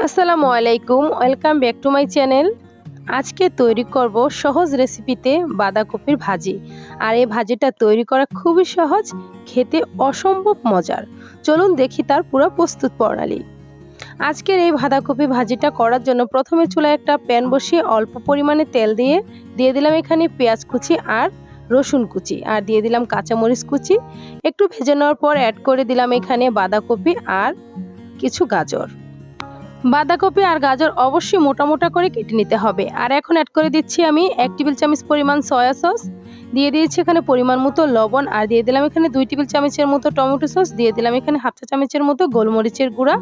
আসসালামু আলাইকুম, welcome back to my channel. আজকে তৈরি করব সহজ রেসিপিতে বাঁধাকপির ভাজি। আর এই ভাজিটা তৈরি করা খুবই সহজ, খেতে অসম্ভব মজার। চলুন দেখি তার পুরো প্রস্তুত প্রণালী। আজকের এই বাঁধাকপি ভাজিটা করার জন্য প্রথমে চুলায় একটা প্যান বসিয়ে অল্প পরিমাণে তেল দিয়ে দিলাম এখানে পেঁয়াজ কুচি আর রসুন কুচি, আর দিয়ে দিলাম কাঁচামরিচ কুচি। একটু ভেজে নেওয়ার পর অ্যাড করে দিলাম এখানে বাঁধাকপি আর কিছু গাজর। বাঁধাকপি আর গাজর অবশ্যই মোটা মোটা করে কেটে নিতে হবে। আর এখন অ্যাড করে দিচ্ছি আমি 1 টেবিল চামচ পরিমাণ সয়া সস, দিয়ে দিয়েছি এখানে পরিমাণ মতো লবণ, আর দিয়ে দিলাম এখানে 2 টেবিল চামচের মতো টমেটো সস, দিয়ে দিলাম এখানে হাফ চা চামচের মতো গোলমরিচের গুঁড়া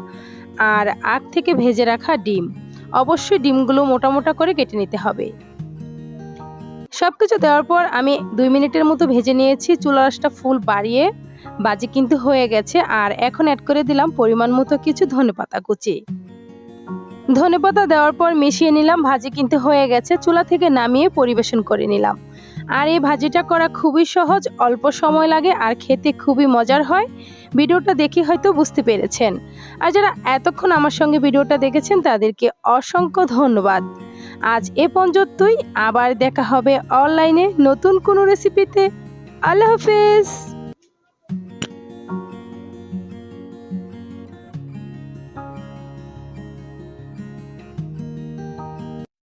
আর আগ থেকে ভেজে রাখা ডিম। অবশ্যই ডিমগুলো মোটা মোটা করে কেটে নিতে হবে। সবকিছু দেওয়ার পর আমি 2 মিনিটের মতো ভেজে নিয়েছি। চুলার আঁচটা ফুল বাড়িয়ে ভাজি কিন্তু হয়ে গেছে। আর এখন অ্যাড করে দিলাম পরিমাণ মতো কিছু ধনেপাতা কুচি। ধনেপাতা দেওয়ার পর মিশিয়ে নিলাম। ভাজি কিন্তু হয়ে গেছে। চুলা থেকে নামিয়ে পরিবেশন করে নিলাম। আর এই ভাজিটা করা খুবই সহজ, অল্প সময় লাগে আর খেতে খুবই মজার হয়। ভিডিওটা দেখে হয়তো বুঝতে পেরেছেন। আর যারা এতক্ষণ আমার সঙ্গে ভিডিওটা দেখেছেন তাদেরকে অসংখ্য ধন্যবাদ। আজ এ পর্যন্তই, আবার দেখা হবে অনলাইনে নতুন কোনো রেসিপিতে। আল্লাহ হাফেজ।